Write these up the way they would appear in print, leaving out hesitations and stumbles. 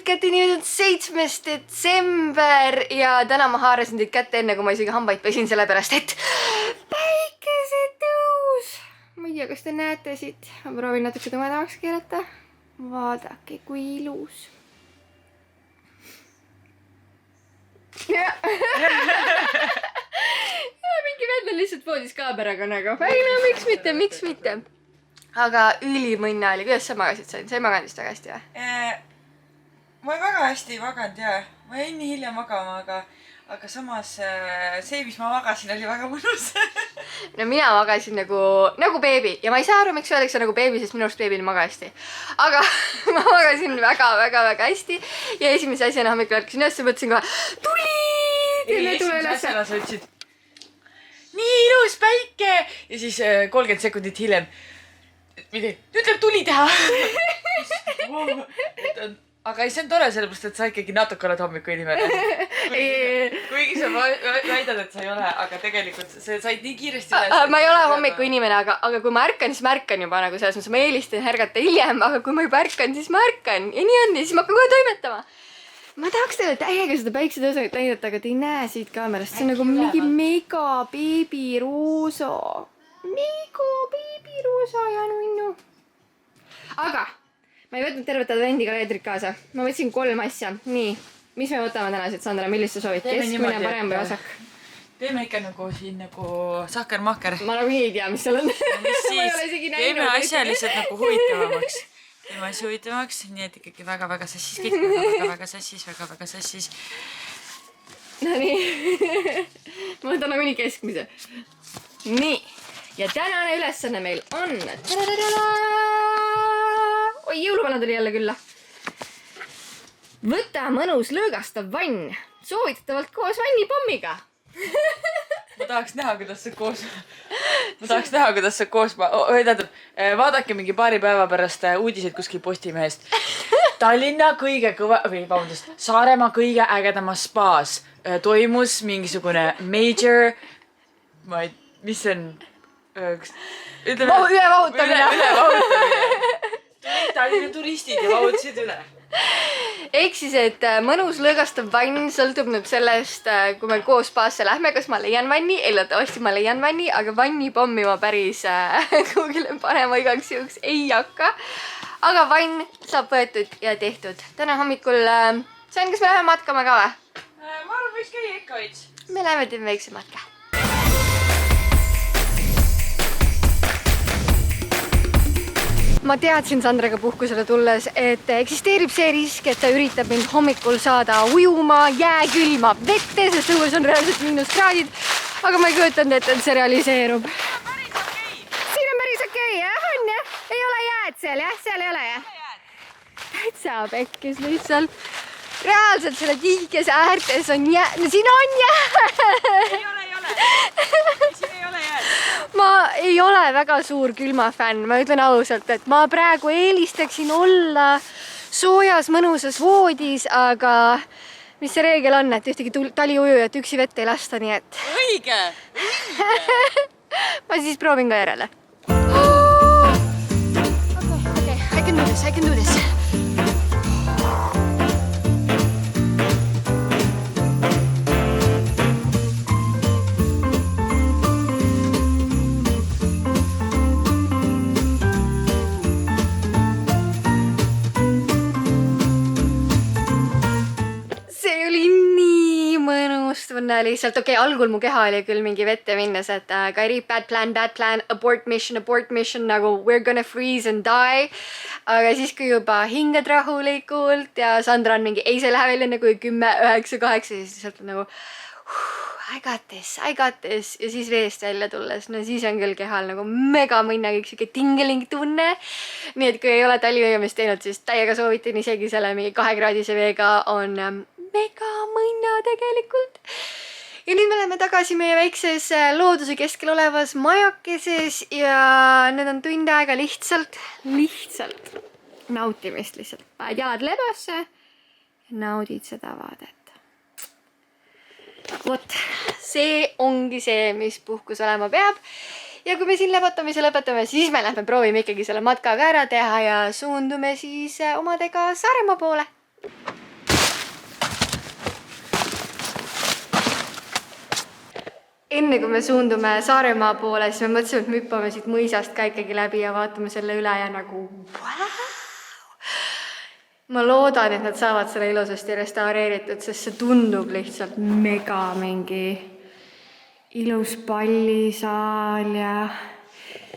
Kätte nüüd on 7. detsember ja täna ma haarasin teid kätte enne, kui ma isegi hambaid pesin, sellepärast et päikesetõus. Ma ei tea, kas te näete siit. Ma proovin natuke tumedamaks keerata. Vaadake, kui ilus. Ja mingi vend on lihtsalt voodis kaameraga nagu. Ei no, miks mitte. Aga ülimõnne oli. Kuidas sa magasid sain? Sa ei maganud vist väga hästi või? Ma ei väga hästi ei maganud, jaa. Ma jäin nii hilja magama, aga samas see, mis ma magasin, oli väga mõnus. No mina magasin nagu beebi ja ma ei saa aru, miks öeldakse nagu beebi, sest minu arust beebil ei maga hästi. Aga ma magasin väga hästi ja esimese asjana hommikul ärkasin üles ja mõtlesin kohe, tuli! Esimese asjana sa ütlesid, nii ilus päike! Ja siis 30 sekundit hiljem, ütleb tuli teha! Aga ei, see on tore, sellepärast, et sa ikkagi natuke oled hommiku inimene. Kuigi sa väidad, et sa ei ole, aga tegelikult sa said nii kiiresti üles. Ma ei ole hommiku inimene, aga kui ma ärkan, siis ma ärkan juba nagu selles mõttes. Ma eelistan ärgata hiljem, aga kui ma juba ärkan, siis ma ärkan. Ja nii on, ja siis ma hakkan kohe toimetama. Ma tahaks teile täiega seda päiksetõuset näidata, aga te ei näe siit kaamerast. See on nagu mingi mega beebiroosa. Mega beebiroosa ja nunnu. Aga ma ei võtnud tervet advendikalendrit kaasa. Ma võtsin 3 asja. Nii, mis me võtame tänased, Sandra? Millist sa soovid? Keskmine, parem või vasak? Teeme ikka nagu siin nagu sahker-mahker. Ma nagu ei tea, mis seal on. Mis siis? Teeme asja lihtsalt nagu huvitavamaks. Teeme asja huvitavamaks, nii et ikkagi väga-väga sassis kõik. Väga-väga sassis. No nii. Ma võtan nagu nii keskmise. Nii. Ja tänane ülesanne meil on... Oi, jõuluvanad oli jälle külla. Võta mõnus lõõgastav vann. Soovitatavalt koos vannipommiga. Ma tahaks näha, kuidas see koos... Vaadake mingi paari päeva pärast uudiseid kuskil Postimehest. Tallinna kõige Saaremaa kõige ägedamas spaas toimus mingisugune major... Mis see on? Ülevahutamine. Tallinna turistid ja vahutasid üle. Ehk siis, et mõnus lõõgastav vann sõltub nüüd sellest, kui me koos spaasse lähme, kas ma leian vanni, eeldatavasti ma leian vanni, aga vannipommi ma päris kuhugile panema igaks juhuks ei hakka. Aga vann saab võetud ja tehtud. Täna hommikul, Sven, kas me läheme matkama ka või? Ma arvan, võiks käia ikka veits. Me läheme teeme väikse matka. Ma teadsin Sandraga puhkusele tulles, et eksisteerib see risk, et ta üritab mind hommikul saada ujuma jääkülma vette, sest õues on reaalselt -kraadid. Aga ma ei kujutanud, et see realiseerub. Siin on päris okei, jah? On jah? Ei ole jääd seal, jah? Seal ei ole, jah? Täitsa pekkis lihtsalt. Reaalselt selle tihkes äärtes on jääd. No siin on jääd! Ei ole. Siin ei ole jääd. Ma ei ole väga suur külmafänn, ma ütlen ausalt, et ma praegu eelistaksin olla soojas mõnusas voodis, aga mis see reegel on, et ühtegi taliujujat üksi vette ei lasta, nii et... Õige! Ma siis proovin ka järele. Okay, I can do this. Lihtsalt, algul mu keha oli küll mingi vette minnes, et Kairi, bad plan, abort mission, nagu we're gonna freeze and die. Aga siis, kui juba hingad rahulikult ja Sandra on mingi, ei, see läheb välja nagu 10, 9, 8, siis lihtsalt nagu I got this. Ja siis veest välja tulles, no siis on küll kehal nagu mega mõnna kõik siuke tingeling tunne. Nii et kui ei ole taliujumist teinud, siis täiega soovitan isegi selle mingi 2-kraadise veega on mega mõnna tegelikult. Ja nüüd me oleme tagasi meie väikses looduse keskel olevas majakeses ja need on tund aega lihtsalt nautimist lihtsalt. Paned jalad lebasse ja naudid seda vaadet. Vot, see ongi see, mis puhkus olema peab. Ja kui me siin läbatamise lõpetame, siis me lähme proovime ikkagi selle matkaga ära teha ja suundume siis omadega Saaremaa poole. Enne kui me suundume Saaremaa poole, siis me mõtlesime, et me hüppame siit mõisast ka ikkagi läbi ja vaatame selle üle ja nagu wow! Ma loodan, et nad saavad selle ilusasti restaureeritud, sest see tundub lihtsalt mega mingi ilus pallisaal ja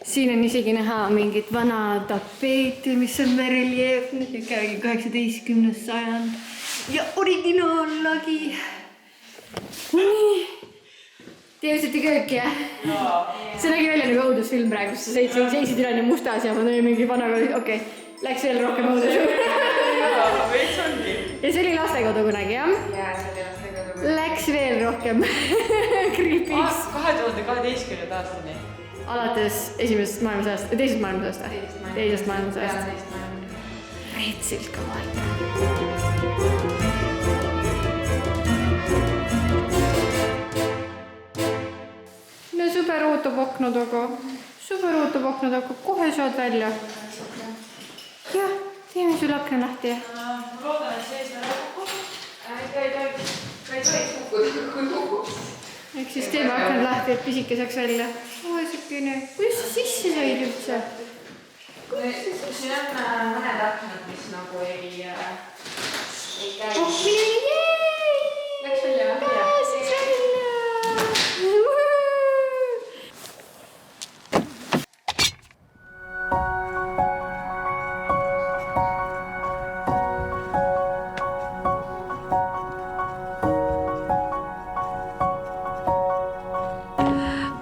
siin on isegi näha mingit vana tapeeti, mis on reljeefne, ikkagi 18. sajand ja originaallagi. Teevsite köök, jah? See nägi välja nagu õudusfilm praegu, kus sa seisid üle nii mustas ja ma tõin mingi vana okei, läks veel rohkem õudus. Ja see oli lastekodu kunagi, jah? Jaa, see oli lastekodu. Läks veel rohkem creepiks. 2012. aastani. Alates teisest maailmasõjast. Teisest maailmasõjast. Reetsilt kõva. No super ootab akna taga. Kohe saad välja. Jah, teeme sul akna lahti. Ma loodan, et sees me lõpuks. Ei tohiks kukkuda. Ehk siis teeme aknad lahti, et pisike saaks välja. Oesukene. Kuidas sa sisse said üldse? Siin on mõned aknad, mis nagu ei käi. Oh, mine jäi! Läks välja. Pääsis välja!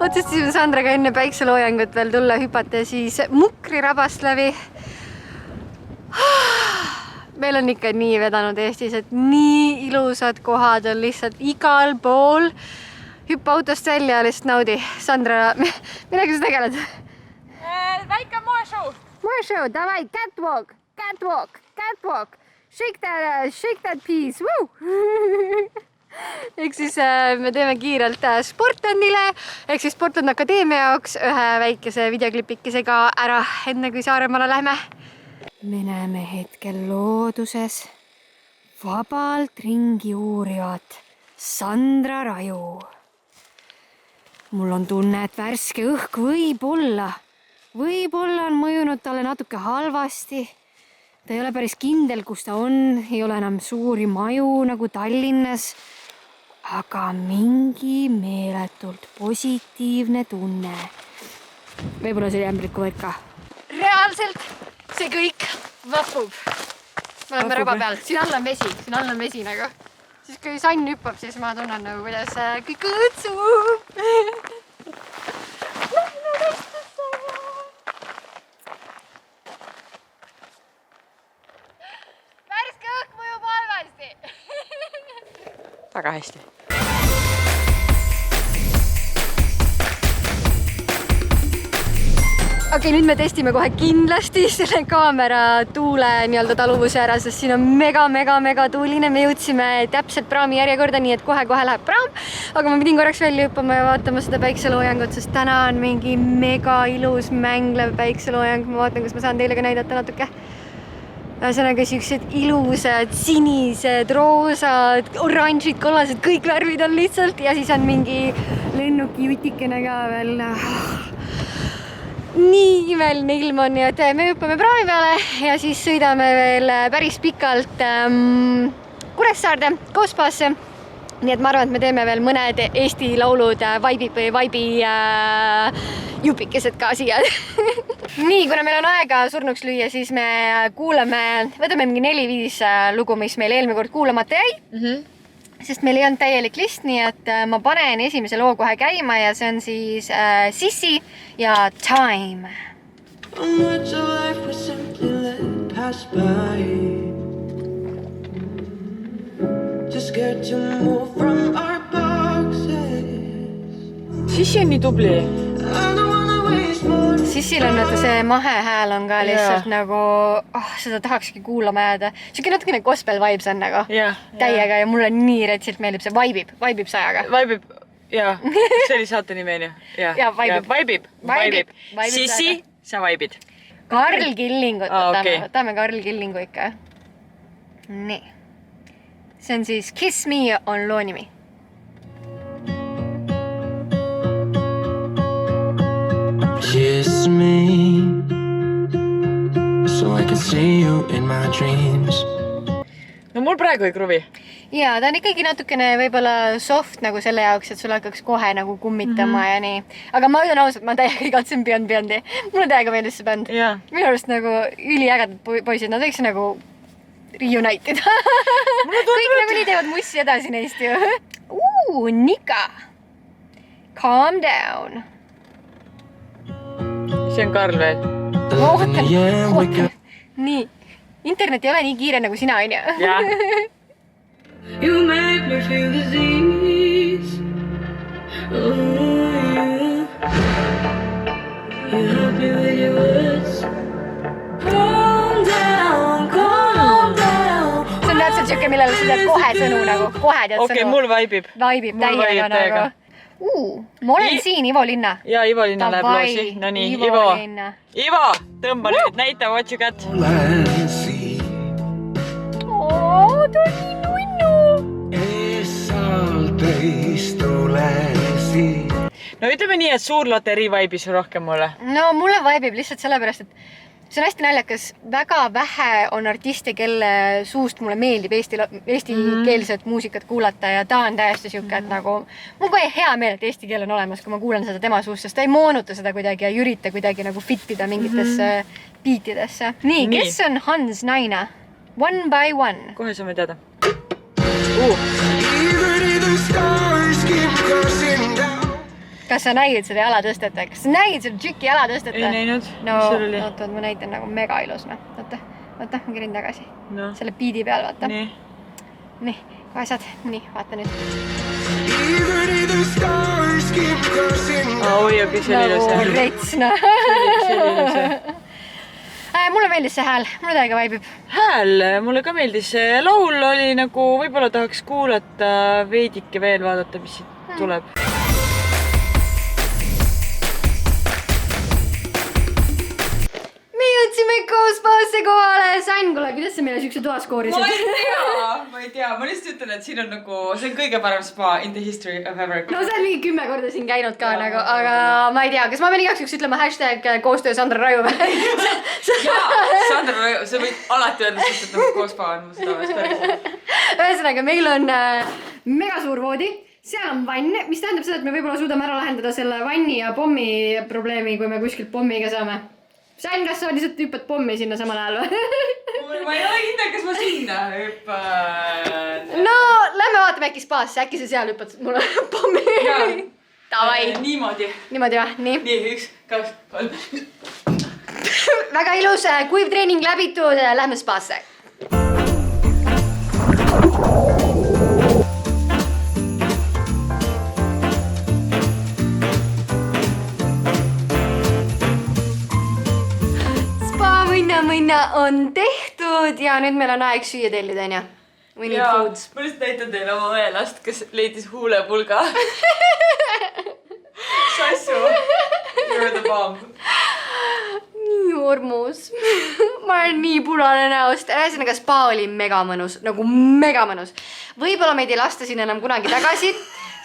Otsustasime Sandraga enne päikseloojangut veel tulla hüpata siis Mukri-rabast läbi. Meil on ikka nii vedanud Eestis, et nii ilusad kohad on lihtsalt igal pool. Hüppa autost välja ja lihtsalt naudi. Sandra, millega sa tegeled? Väike moeshow. Moeshow, davai, catwalk. Shake that piece. Woo! Ehk siis me teeme kiirelt Sportlandile, ehk siis Sportland Akadeemia jaoks ühe väikese videoklipikesega ära, enne kui Saaremaale lähme. Me näeme hetkel looduses vabalt ringi uurivat Sandra Raju. Mul on tunne, et värske õhk võib-olla on mõjunud talle natuke halvasti. Ta ei ole päris kindel, kus ta on, ei ole enam suuri maju nagu Tallinnas. Aga mingi meeletult positiivne tunne. Võib-olla see oli ämbliku võrk ka. Reaalselt see kõik vapub. Me oleme raba peal. Siin all on vesi nagu. Siis kui sann hüppab, siis ma tunnen nagu, kuidas kõik õõtsub. Värske õhk mõjub halvasti. Väga hästi. Okei, nüüd me testime kohe kindlasti selle kaamera tuule nii-öelda taluvuse ära, sest siin on mega tuuline. Me jõudsime täpselt praami järjekorda, nii et kohe läheb praam. Aga ma pidin korraks välja hüppama ja vaatama seda päikseloojangut, sest täna on mingi mega ilus mänglev päikseloojang. Ma vaatan, kas ma saan teile ka näidata natuke. Ühesõnaga siuksed ilusad, sinised, roosad, oranžid, kollased, kõik värvid on lihtsalt ja siis on mingi lennuki jutikene ka veel. Nii imeline ilm on, nii et me hüppame praami peale ja siis sõidame veel päris pikalt Kuressaarde, Koospasse. Nii et ma arvan, et me teeme veel mõned Eesti laulud vaibi jupikesed ka siia. Nii, kuna meil on aega surnuks lüüa, siis me võtame mingi 4-5 lugu, mis meil eelmine kord kuulamata jäi. Sest meil ei olnud täielik list, nii et ma panen esimese loo kohe käima ja see on siis Sissi ja Time. Sissi on nii tubli. Sissil on vaata see mahehääl on ka lihtsalt nagu, seda tahakski kuulama jääda. Siuke natukene gospel vibes on nagu täiega ja mulle nii retsilt meeldib see vaibib sajaga. Vaibib, jaa. See oli saate nimi, on ju? Jaa, vaibib. Sissi, sa vaibid. Karl Killingut võtame Karl Killingu ikka. Nii. See on siis Kiss Me on loo nimi. Kiss me so I can see you in my dreams. No mul praegu ei kruvi. Jaa, ta on ikkagi natukene võib-olla soft nagu selle jaoks, et sul hakkaks kohe nagu kummitama ja nii. Aga ma ütlen ausalt, ma täiega igatsen Beyond. Mulle täiega meeldis see bänd. Minu arust nagu üliägedad poisid, nad võiks nagu reunitida. Kõik nagu nii teevad mussi edasi neist ju. Nika. Calm down. See on Karl veel. Ootan. Nii. Internet ei ole nii kiire nagu sina, on ju? Jah. You make me feel disease. You help me with your words. Calm down. See on täpselt siuke, millele sa tead kohe sõnu nagu. Kohe tead sõnu. Okei, mul vaibib. Vaibib täiega nagu. Ma olen siin, Ivo Linna. Jaa, Ivo Linna läheb loosi. No nii, Ivo, tõmba nüüd, näita what you got. Ta on nii nunnu. No ütleme nii, et suur loterii vaibis rohkem mulle. No mulle vaibib lihtsalt sellepärast, et see on hästi naljakas. Väga vähe on artiste, kelle suust mulle meeldib eestikeelset muusikat kuulata ja ta on täiesti siuke, et nagu mul kohe hea meel, et eesti keel on olemas, kui ma kuulen seda tema suust, sest ta ei moonuta seda kuidagi ja ei ürita kuidagi nagu fittida mingitesse biitidesse. Nii, kes on Hans Naina? One by One. Kohe saame teada. Kas sa nägid seda jalatõstet? Kas sa nägid seda tšüki jalatõstet? Ei näinud. No, ootad, ma näitan nagu mega ilus. Oota, ma kirin tagasi. Selle biidi peal, vaata. Nii, kohe saad. Nii, vaata nüüd. Oi, okei, see oli ilus. Nagu retsna. See oli ilus. Mulle meeldis see hääl, mulle täiega vaibib. Hääl, mulle ka meeldis. Laul oli nagu, võib-olla tahaks kuulata veidike veel, vaadata, mis siit tuleb. Jõudsime Ghostbusteri kohale. Sain, kuule, kuidas sa meile siukse toa skoorisid? Ma ei tea. Ma lihtsalt ütlen, et siin on nagu, see on kõige parem spa in the history of ever. No sa oled mingi 10 korda siin käinud ka nagu, aga ma ei tea, kas ma pean igaks juks ütlema hashtag koostöö Sandra Raju või? Jaa, Sandra Raju, sa võid alati öelda, sest et nagu koospa on mu südames päris. Ühesõnaga, meil on mega suur voodi. Seal on vann, mis tähendab seda, et me võib-olla suudame ära lahendada selle vanni ja pommi probleemi, kui me kuskilt pommiga saame. Sain, kas sa lihtsalt hüppad pommi sinna samal ajal või? Ma ei ole kindel, kas ma sinna hüppan. No, lähme vaatame äkki spaasse, äkki sa seal hüppad mulle pommi. Davai. Niimoodi. Niimoodi või? Nii. Nii, 1, 2, 3. Väga ilus, kuiv treening läbitud, lähme spaasse. Mõnna on tehtud ja nüüd meil on aeg süüa tellida, on ju? We need foods. Ma lihtsalt näitan teile oma õelast, kes leidis huulepulga. Sassu. You're the bomb. Nii ormus. Ma olen nii punane näost. Ühesõnaga, spa oli mega mõnus. Nagu mega mõnus. Võib-olla meid ei lasta siin enam kunagi tagasi,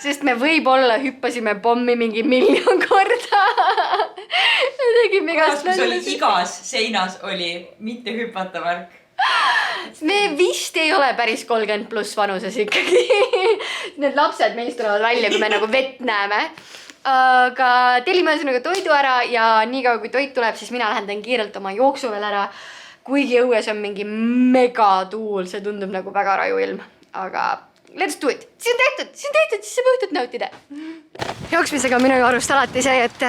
sest me võib-olla hüppasime pommi mingi 1 000 000 korda. Kus oli igas seinas oli mitte hüpata värk. Me vist ei ole päris 30+ vanuses ikkagi. Need lapsed meist tulevad välja, kui me nagu vett näeme. Aga tellime ühesõnaga toidu ära ja nii kaua kui toit tuleb, siis mina lähendan kiirelt oma jooksu veel ära. Kuigi õues on mingi megatuul, see tundub nagu väga raju ilm. Aga let's do it. Siis on tehtud, siis saab õhtut nautida. Jooksmisega on minu arust alati see, et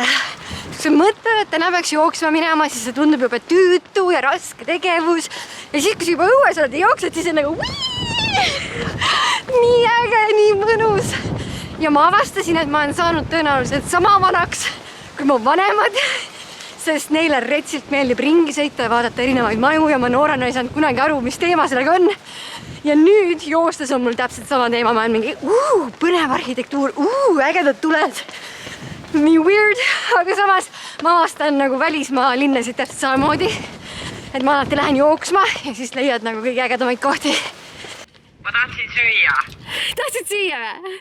kui sa mõtled, et täna peaks jooksma minema, siis see tundub juba tüütu ja raske tegevus. Ja siis, kui sa juba õues oled ja jooksed, siis on nagu nii äge, nii mõnus. Ja ma avastasin, et ma olen saanud tõenäoliselt sama vanaks kui mu vanemad. sest neile retsilt meeldib ringi sõita ja vaadata erinevaid maju ja ma noorena ei saanud kunagi aru, mis teema sellega on. Ja nüüd joostes on mul täpselt sama teema, ma olen mingi põnev arhitektuur, ägedad tuled. Nii weird, aga samas ma avastan nagu välismaa linnasid täpselt samamoodi. Et ma alati lähen jooksma ja siis leiad nagu kõige ägedamaid kohti. Ma tahtsin süüa. Tahtsid süüa või?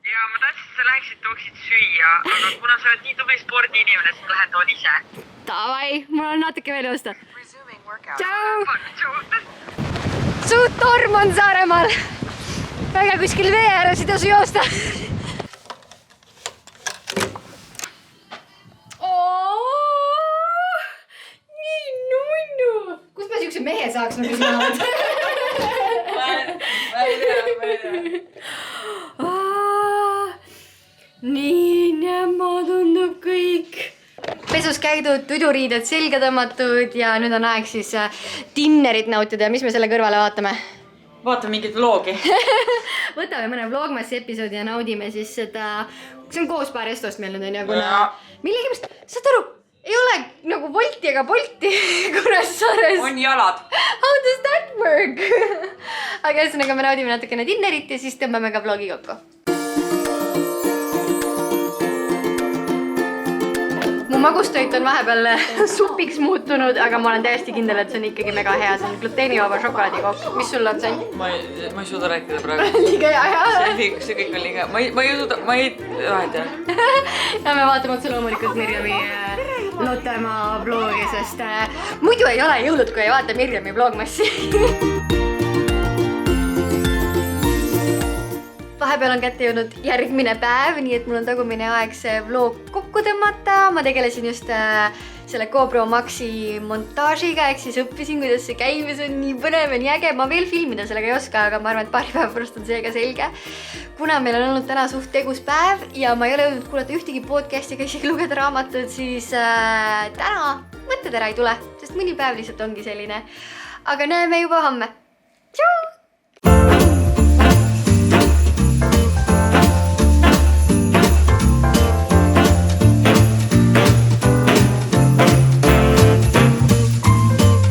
Ja ma tahtsin, et sa läheksid tooksid süüa, aga kuna sa oled nii tubli spordiinimene, siis ma lähen toon ise. Davai, mul on natuke veel joosta. Resuming workout. Tšau! Suut torm on Saaremaal. Väga kuskil vee ääres ei tasu joosta. Nii nunnu! Kust ma siukse mehe saaks nagu sina oled? Ma ei tea. Nii näma tundub kõik. Pesus käidud, tuduriided selga tõmmatud ja nüüd on aeg siis dinnerit nautida. Mis me selle kõrvale vaatame? Vaatame mingit vlogi. Võtame mõne vlogmassi episoodi ja naudime siis seda. See on koos paar restost meil nüüd on ja kuna Jaa. millegimist, saad aru, ei ole nagu Wolti ega Bolti Kuressaares. On jalad. How does that work? Aga ühesõnaga me naudime natukene dinnerit ja siis tõmbame ka vlogi kokku. Mu magustoit on vahepeal supiks muutunud, aga ma olen täiesti kindel, et see on ikkagi mega hea. See on gluteenivaba šokolaadikook. Mis sul on see? Ma ei suuda rääkida praegu. Liiga hea. See kõik on liiga. Ma ei suuda, ma ei tea. Ja me vaatame otse loomulikult Mirjami Lottemaa vlogi, sest muidu ei ole jõulud, kui ei vaata Mirjami vlogmassi. Vahepeal on kätte jõudnud järgmine päev, nii et mul on tagumine aeg see vlog kokku tõmmata. Ma tegelesin just selle GoPro Maxi montaažiga, ehk siis õppisin, kuidas see käib ja see on nii põnev ja nii äge. Ma veel filmida sellega ei oska, aga ma arvan, et paari päeva pärast on see ka selge. Kuna meil on olnud täna suht tegus päev ja ma ei ole jõudnud kuulata ühtegi podcasti ega isegi lugeda raamatut, siis täna mõtted ära ei tule, sest mõni päev lihtsalt ongi selline. Aga näeme juba homme.